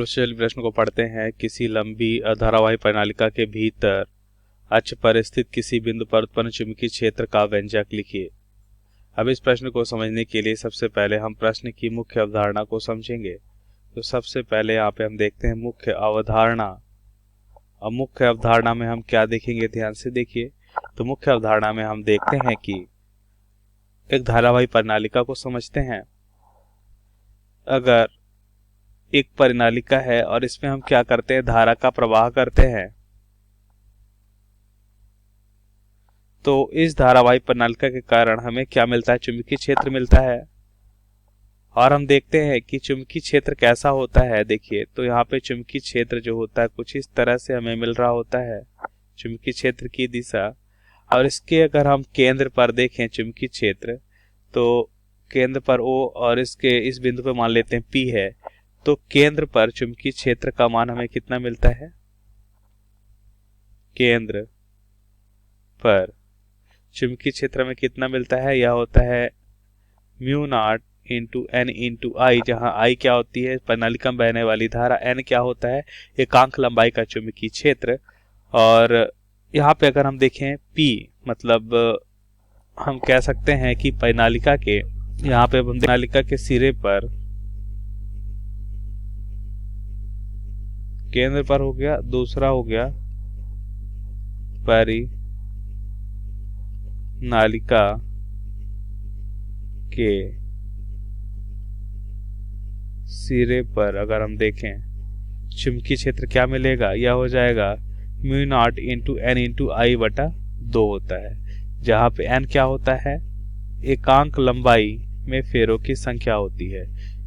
चलिए प्रश्न को पढ़ते हैं। किसी लंबी धारावाही प्रणालिका के भीतर अक्ष पर स्थित किसी बिंदु पर उत्पन्न चुंबकीय क्षेत्र का व्यंजक लिखिए। अब इस प्रश्न को समझने के लिए सबसे पहले हम प्रश्न की मुख्य अवधारणा को समझेंगे। तो सबसे पहले यहाँ पे हम देखते हैं मुख्य अवधारणा। अब मुख्य अवधारणा में हम क्या देखेंगे, ध्यान से देखिए। तो मुख्य अवधारणा में हम देखते हैं कि एक धारावाही प्रणालिका को समझते हैं। अगर एक प्रणालिका है और इसमें हम क्या करते हैं, धारा का प्रवाह करते हैं, तो इस धारावाही प्रणालिका के कारण हमें क्या मिलता है, चुंबकीय क्षेत्र मिलता है। और हम देखते हैं कि चुंबकीय क्षेत्र कैसा होता है। देखिए, तो यहाँ पे चुंबकीय क्षेत्र जो होता है कुछ इस तरह से हमें मिल रहा होता है, चुंबकीय क्षेत्र की दिशा। और इसके अगर हम केंद्र पर देखें चुंबकीय क्षेत्र, तो केंद्र पर O और इसके इस बिंदु पर मान लेते हैं P है, तो केंद्र पर चुंबकीय क्षेत्र का मान हमें कितना मिलता है, केंद्र पर चुंबकीय क्षेत्र में कितना मिलता है, यह होता है mu naught into N into I, जहाँ आई क्या होती है, प्रणालिका में बहने वाली धारा, एन क्या होता है, एकांक लंबाई का चुंबकीय क्षेत्र। और यहाँ पे अगर हम देखें P, मतलब हम कह सकते हैं कि प्रणालिका के यहाँ पे प्रणालिका के सिरे पर केंद्र पर हो गया, दूसरा हो गया परिनालिका के सिरे पर अगर हम देखें चुंबकीय क्षेत्र क्या मिलेगा, यह हो जाएगा mu naught into N into I बटा 2 होता है, जहाँ पे एन क्या होता है, एकांक लंबाई में फेरों की संख्या होती है।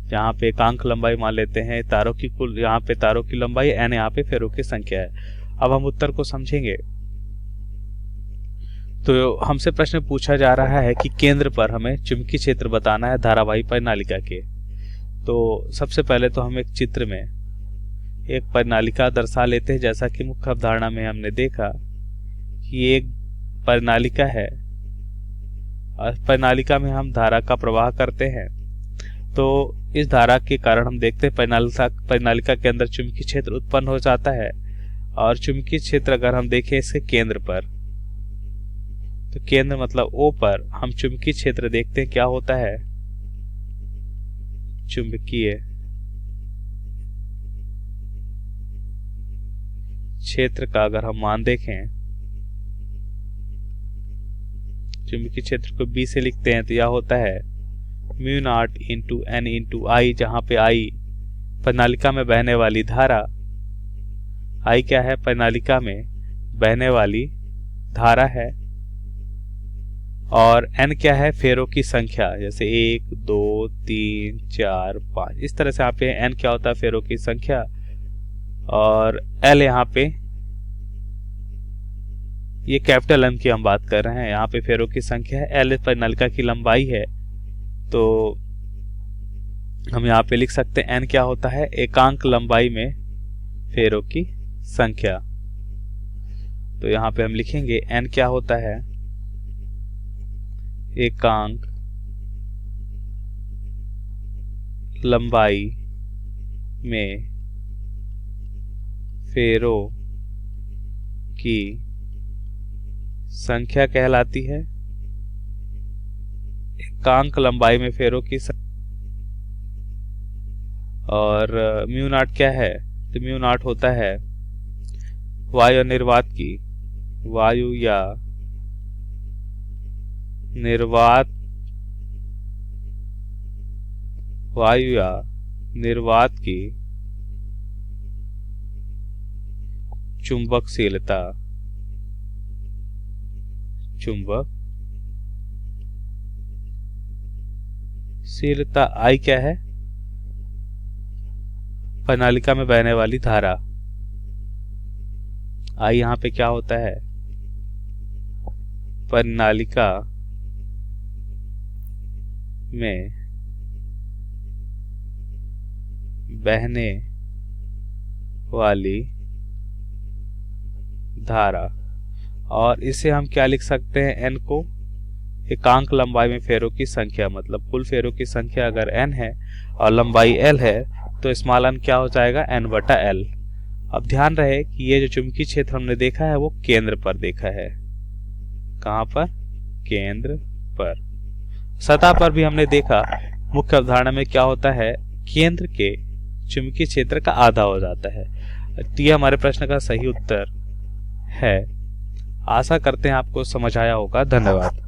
यहाँ पे एकांक लंबाई मान लेते हैं तारों की कुल, यहाँ पे तारों की लंबाई, एन यहाँ पे फेरों की संख्या है। अब हम उत्तर को समझेंगे। तो हमसे प्रश्न पूछा जा रहा है कि केंद्र पर हमें चुंबकीय क्षेत्र बताना है धारावाही प्रणालिका के। तो सबसे पहले तो हम एक चित्र में एक प्रणालिका दर्शा लेते हैं। जैसा कि मुख्य अवधारणा में हमने देखा कि एक प्रणालिका है और प्रणालिका में हम धारा का प्रवाह करते हैं। तो इस धारा के कारण हम देखते हैं प्रणालिका के अंदर चुंबकीय क्षेत्र उत्पन्न हो जाता है। और चुंबकीय क्षेत्र अगर हम देखें इसके केंद्र पर, तो केंद्र मतलब O पर हम चुंबकीय क्षेत्र देखते हैं क्या होता है, चुंबकीय क्षेत्र का अगर हम मान देखें, चुंबकीय क्षेत्र को B से लिखते हैं, तो यह होता है mu naught into N into I, जहां पे आई प्रणालिका में बहने वाली धारा, आई क्या है, प्रणालिका में बहने वाली धारा है, और n क्या है, फेरों की संख्या, जैसे 1 2 3 4 5, इस तरह से यहाँ पे n क्या होता है, फेरों की संख्या। और l यहाँ पे ये कैपिटल N की हम बात कर रहे हैं, यहाँ पे फेरों की संख्या है, l प्रणालिका की लंबाई है। तो हम यहाँ पे लिख सकते हैं n क्या होता है, एकांक लंबाई में फेरों की संख्या। तो यहाँ पे हम लिखेंगे n क्या होता है, एकांक लंबाई में फेरों की संख्या कहलाती है, एकांक लंबाई में फेरों की और म्यू नॉट क्या है, तो म्यू नॉट होता है वायु निर्वात की, वायु या निर्वात, वायु या निर्वात की चुंबकशीलता, चुंबकशीलता आई क्या है, प्रणालिका में बहने वाली धारा, आई यहाँ पे क्या होता है, प्रणालिका में बहने वाली धारा। और इसे हम क्या लिख सकते हैं, n को एकांक लंबाई में फेरों की संख्या, मतलब कुल फेरों की संख्या अगर n है और लंबाई l है, तो स्मॉल n क्या हो जाएगा, n/l। अब ध्यान रहे कि ये जो चुंबकीय क्षेत्र हमने देखा है वो केंद्र पर देखा है। कहाँ पर, केंद्र पर। सतह पर भी हमने देखा, मुख्य अवधारणा में क्या होता है, केंद्र के चुंबकीय क्षेत्र का आधा हो जाता है। तो यह हमारे प्रश्न का सही उत्तर है। आशा करते हैं आपको समझ आया होगा। धन्यवाद।